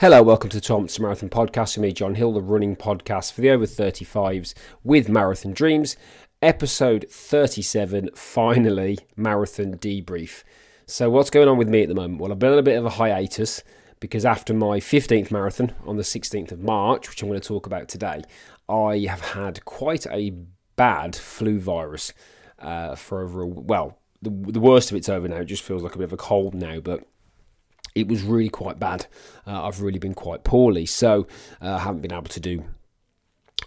Hello, welcome to the Thomas Marathon Podcast with me, John Hill, the running podcast for the over 35s with Marathon Dreams. Episode 37, finally, Marathon Debrief. So what's going on with me at the moment? Well, I've been on a bit of a hiatus because after my 15th marathon on the 16th of March, which I'm going to talk about today, I have had quite a bad flu virus for over the worst of it's over now. It just feels like a bit of a cold now, but it was really quite bad. I've really been quite poorly, so I haven't been able to do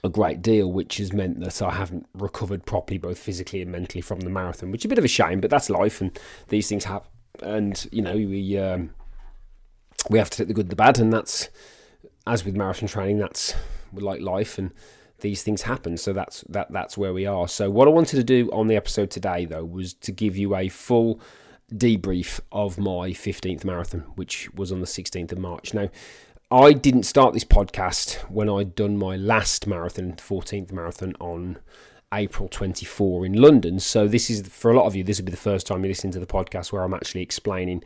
a great deal, which has meant that I haven't recovered properly, both physically and mentally, from the marathon, which is a bit of a shame, but that's life, and these things happen. And, you know, we have to take the good and the bad, and that's, as with marathon training, that's like life, and these things happen, so that's where we are. So what I wanted to do on the episode today, though, was to give you a full debrief of my 15th marathon, which was on the 16th of March. Now, I didn't start this podcast when I'd done my last marathon, 14th marathon, on April 24 in London. So this is, for a lot of you, this will be the first time you listen to the podcast where I'm actually explaining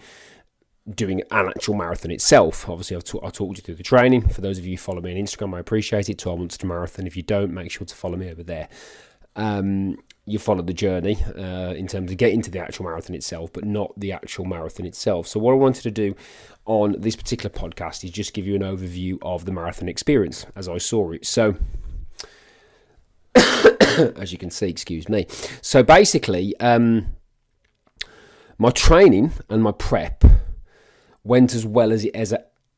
doing an actual marathon itself. Obviously, I've talked you through the training. For those of you who follow me on Instagram, I appreciate it. 12 months to marathon. If you don't, make sure to follow me over there. You follow the journey in terms of getting to the actual marathon itself, but not the actual marathon itself. So what I wanted to do on this particular podcast is just give you an overview of the marathon experience as I saw it. So, as you can see, excuse me. So basically, my training and my prep went as well as it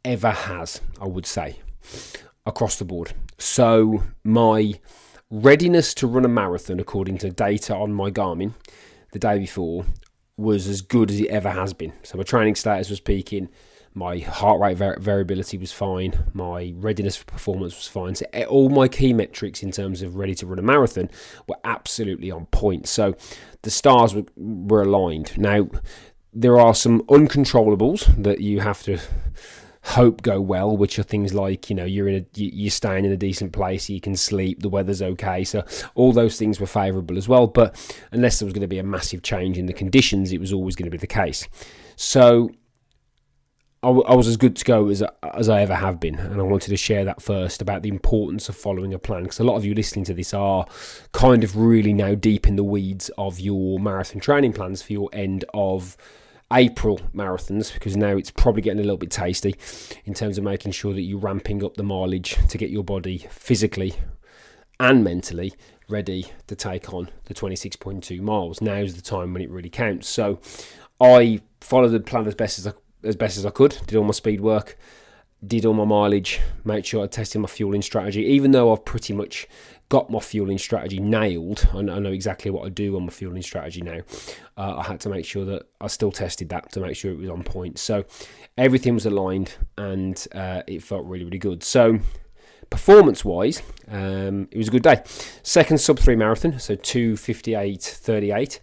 ever has, I would say, across the board. So my readiness to run a marathon, according to data on my Garmin the day before, was as good as it ever has been. So my training status was peaking, my heart rate variability was fine, my readiness for performance was fine. So all my key metrics in terms of ready to run a marathon were absolutely on point. So the stars were aligned. Now, there are some uncontrollables that you have to hope go well, which are things like, you know, you're staying in a decent place, you can sleep, the weather's okay, so all those things were favourable as well. But unless there was going to be a massive change in the conditions, it was always going to be the case. So I was as good to go as I ever have been, and I wanted to share that first about the importance of following a plan, because a lot of you listening to this are kind of really now deep in the weeds of your marathon training plans for your end of April marathons, because now it's probably getting a little bit tasty in terms of making sure that you're ramping up the mileage to get your body physically and mentally ready to take on the 26.2 miles. Now's the time when it really counts. So I followed the plan as best as I could, did all my speed work, did all my mileage, made sure I tested my fueling strategy. Even though I've pretty much got my fueling strategy nailed, I know exactly what I do on my fueling strategy now, I had to make sure that I still tested that to make sure it was on point. So everything was aligned, and it felt really, really good. So performance-wise, it was a good day. Second sub-3 marathon, so 2:58.38.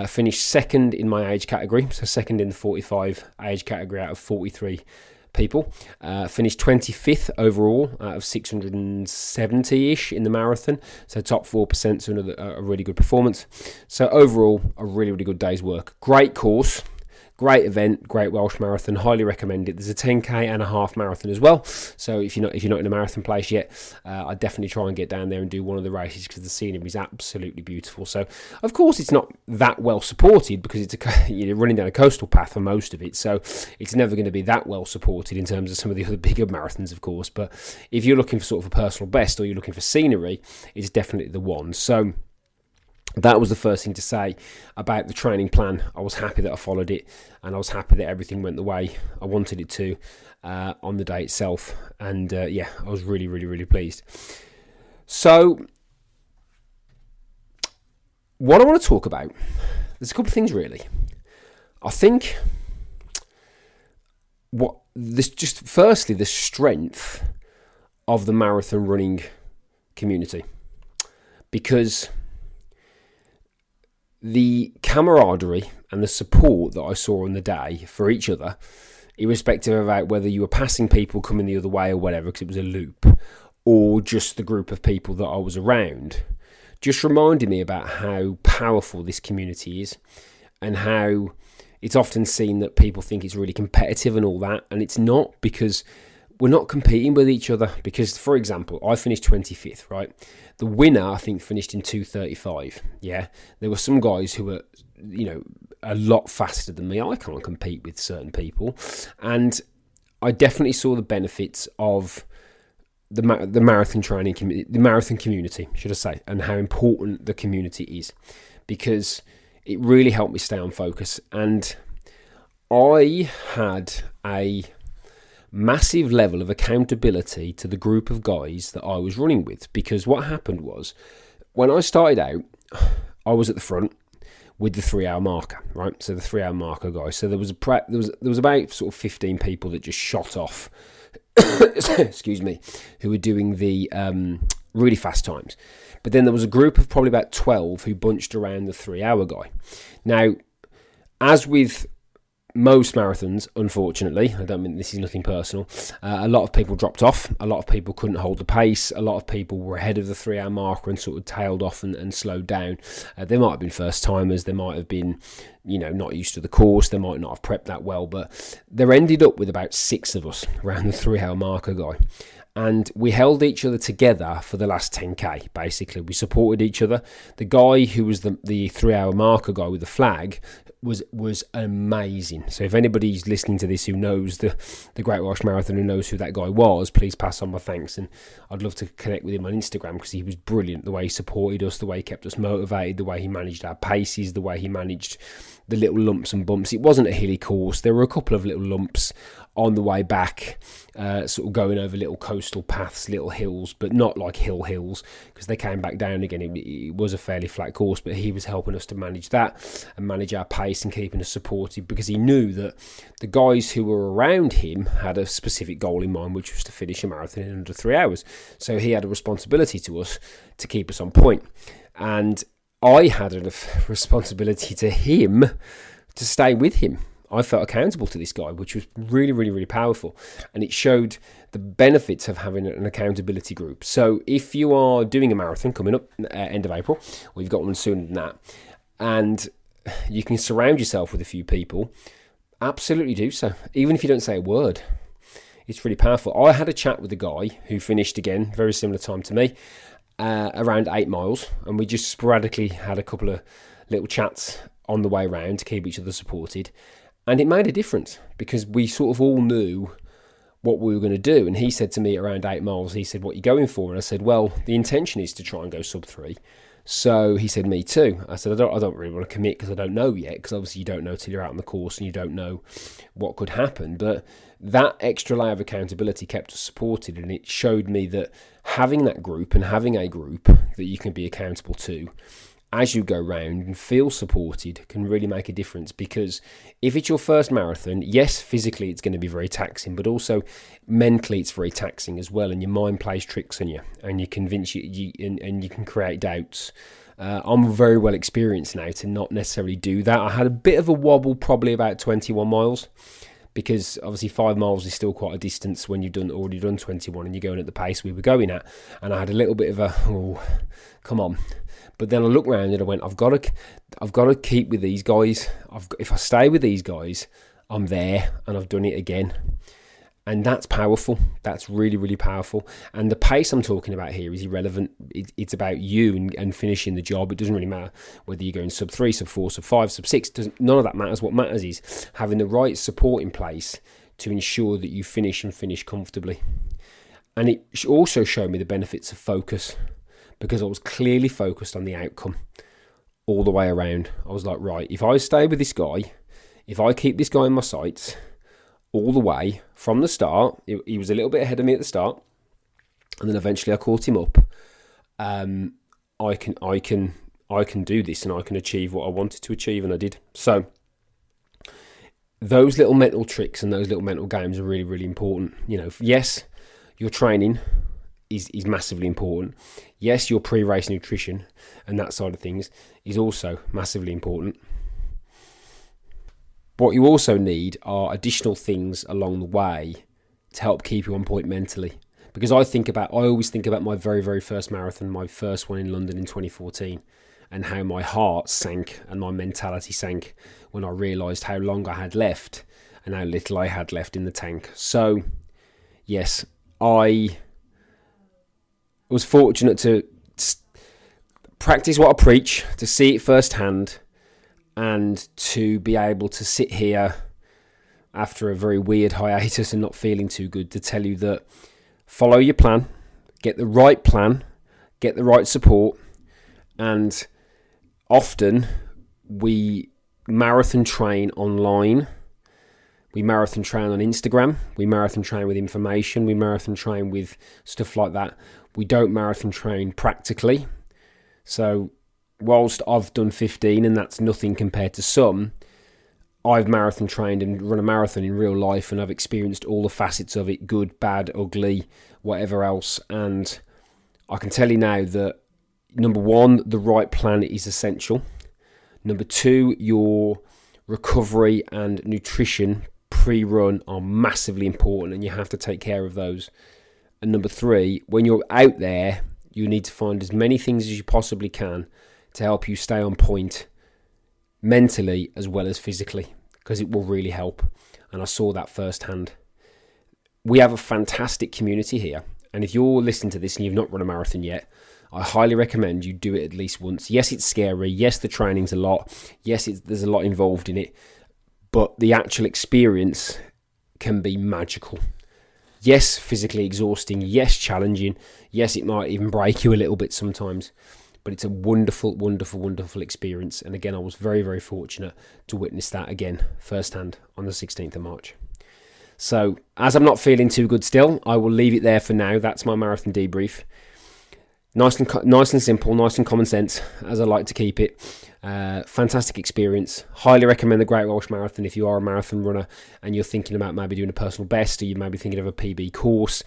Finished second in my age category, so second in the 45 age category out of 43 people. Finished 25th overall out of 670-ish in the marathon, so top 4%, so a really good performance. So overall, a really, really good day's work. Great course, great event, great Welsh marathon, highly recommend it. There's a 10k and a half marathon as well, so if you're not in a marathon place yet, I'd definitely try and get down there and do one of the races, because the scenery is absolutely beautiful. So of course it's not that well supported, because it's you're running down a coastal path for most of it, so it's never going to be that well supported in terms of some of the other bigger marathons, of course. But if you're looking for sort of a personal best, or you're looking for scenery, it's definitely the one. So that was the first thing to say about the training plan. I was happy that I followed it, and I was happy that everything went the way I wanted it to on the day itself. And I was really, really, really pleased. So what I want to talk about, there's a couple of things really. I think firstly, the strength of the marathon running community, because the camaraderie and the support that I saw on the day for each other, irrespective of whether you were passing people coming the other way or whatever, because it was a loop, or just the group of people that I was around, just reminded me about how powerful this community is, and how it's often seen that people think it's really competitive and all that, and it's not, because we're not competing with each other because, for example, I finished 25th, right? The winner, I think, finished in 2:35. Yeah, there were some guys who were, a lot faster than me. I can't compete with certain people, and I definitely saw the benefits of the marathon training community, the marathon community, should I say, and how important the community is, because it really helped me stay on focus. And I had a massive level of accountability to the group of guys that I was running with, because what happened was, when I started out, I was at the front with the 3 hour marker, right? So the 3 hour marker guys. So there was about sort of 15 people that just shot off, excuse me, who were doing the really fast times. But then there was a group of probably about 12 who bunched around the 3 hour guy. Now, as with most marathons, unfortunately, I don't mean this is nothing personal, a lot of people dropped off, a lot of people couldn't hold the pace, a lot of people were ahead of the 3 hour marker and sort of tailed off and slowed down. They might have been first timers, they might have been, not used to the course, they might not have prepped that well, but there ended up with about 6 of us around the 3 hour marker guy. And we held each other together for the last 10k, basically. We supported each other. The guy who was the 3 hour marker guy with the flag was amazing. So if anybody's listening to this who knows the Great Welsh Marathon, who knows who that guy was, please pass on my thanks. And I'd love to connect with him on Instagram, because he was brilliant. The way he supported us, the way he kept us motivated, the way he managed our paces, the way he managed the little lumps and bumps. It wasn't a hilly course. There were a couple of little lumps on the way back, sort of going over little coastal paths, little hills, but not like hills, because they came back down again. It was a fairly flat course, but he was helping us to manage that and manage our pace and keeping us supported, because he knew that the guys who were around him had a specific goal in mind, which was to finish a marathon in under 3 hours. So he had a responsibility to us to keep us on point. And I had a responsibility to him to stay with him. I felt accountable to this guy, which was really, really, really powerful. And it showed the benefits of having an accountability group. So if you are doing a marathon coming up end of April, or you've got one sooner than that, and you can surround yourself with a few people, absolutely do so. Even if you don't say a word, it's really powerful. I had a chat with a guy who finished again, very similar time to me, around 8 miles. And we just sporadically had a couple of little chats on the way around to keep each other supported. And it made a difference, because we sort of all knew what we were going to do. And he said to me around 8 miles, he said, "What are you going for?" And I said, "Well, the intention is to try and go sub 3. So he said, "Me too." I said, I don't really want to commit, because I don't know yet, because obviously you don't know till you're out on the course and you don't know what could happen. But that extra layer of accountability kept us supported, and it showed me that having that group and having a group that you can be accountable to as you go round and feel supported can really make a difference. Because if it's your first marathon, yes, physically it's going to be very taxing, but also mentally it's very taxing as well, and your mind plays tricks on you, and you convince you and you can create doubts. I'm very well experienced now to not necessarily do that. I had a bit of a wobble probably about 21 miles, because obviously 5 miles is still quite a distance when you've already done 21 and you're going at the pace we were going at. And I had a little bit of a, oh, come on. But then I looked around and I went, I've got to keep with these guys. If I stay with these guys, I'm there, and I've done it again. And that's powerful. That's really, really powerful. And the pace I'm talking about here is irrelevant. It's about you and finishing the job. It doesn't really matter whether you're going sub 3, sub 4, sub 5, sub 6. None of that matters. What matters is having the right support in place to ensure that you finish and finish comfortably. And it also showed me the benefits of focus, because I was clearly focused on the outcome all the way around. I was like, right, if I stay with this guy, if I keep this guy in my sights all the way from the start, he was a little bit ahead of me at the start, and then eventually I caught him up. I can do this, and I can achieve what I wanted to achieve, and I did. So those little mental tricks and those little mental games are really, really important. Yes, your training is massively important. Yes, your pre-race nutrition and that side of things is also massively important. What you also need are additional things along the way to help keep you on point mentally. Because I always think about my very, very first marathon, my first one in London in 2014, and how my heart sank and my mentality sank when I realised how long I had left and how little I had left in the tank. So yes, I was fortunate to practice what I preach, to see it firsthand, and to be able to sit here after a very weird hiatus and not feeling too good to tell you that follow your plan, get the right plan, get the right support, and often we marathon train online, we marathon train on Instagram, we marathon train with information, we marathon train with stuff like that. We don't marathon train practically. So whilst I've done 15 and that's nothing compared to some, I've marathon trained and run a marathon in real life, and I've experienced all the facets of it, good, bad, ugly, whatever else. And I can tell you now that, number one, the right plan is essential. Number two, your recovery and nutrition pre-run are massively important, and you have to take care of those. And number three, when you're out there, you need to find as many things as you possibly can to help you stay on point mentally as well as physically, because it will really help. And I saw that firsthand. We have a fantastic community here, and if you're listening to this and you've not run a marathon yet, I highly recommend you do it at least once. Yes, it's scary. Yes, the training's a lot. Yes, there's a lot involved in it, but the actual experience can be magical. Yes, physically exhausting. Yes, challenging. Yes, it might even break you a little bit sometimes. But it's a wonderful, wonderful, wonderful experience. And again, I was very, very fortunate to witness that again firsthand on the 16th of March. So, as I'm not feeling too good still, I will leave it there for now. That's my marathon debrief. Nice and simple, nice and common sense, as I like to keep it. Fantastic experience. Highly recommend the Great Welsh Marathon if you are a marathon runner and you're thinking about maybe doing a personal best, or you may be thinking of a PB course.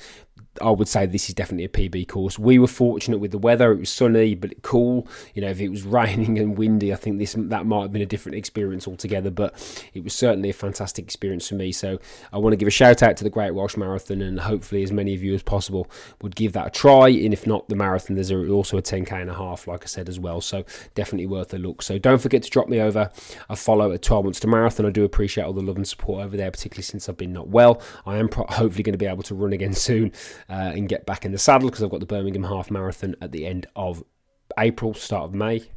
I would say this is definitely a PB course. We were fortunate with the weather. It was sunny but cool. You know, if it was raining and windy, I think that might have been a different experience altogether, but it was certainly a fantastic experience for me. So I want to give a shout out to the Great Welsh Marathon, and hopefully as many of you as possible would give that a try. And if not the marathon, there's also a 10k and a half, like I said, as well. So definitely worth a look. So don't forget to drop me over a follow at 12 Months to Marathon. I do appreciate all the love and support over there, particularly since I've been not well. I am hopefully going to be able to run again soon. And get back in the saddle, because I've got the Birmingham Half Marathon at the end of April, start of May.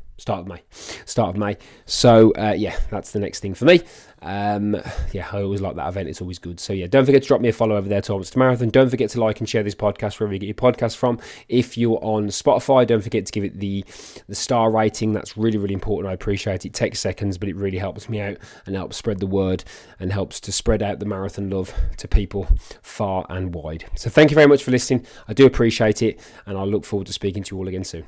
So yeah, that's the next thing for me. Yeah, I always like that event. It's always good. So yeah, don't forget to drop me a follow over there, Thomas to Marathon. Don't forget to like and share this podcast wherever you get your podcast from. If you're on Spotify, don't forget to give it the star rating. That's really, really important. I appreciate it. It takes seconds, but it really helps me out and helps spread the word and helps to spread out the marathon love to people far and wide. So thank you very much for listening. I do appreciate it, and I look forward to speaking to you all again soon.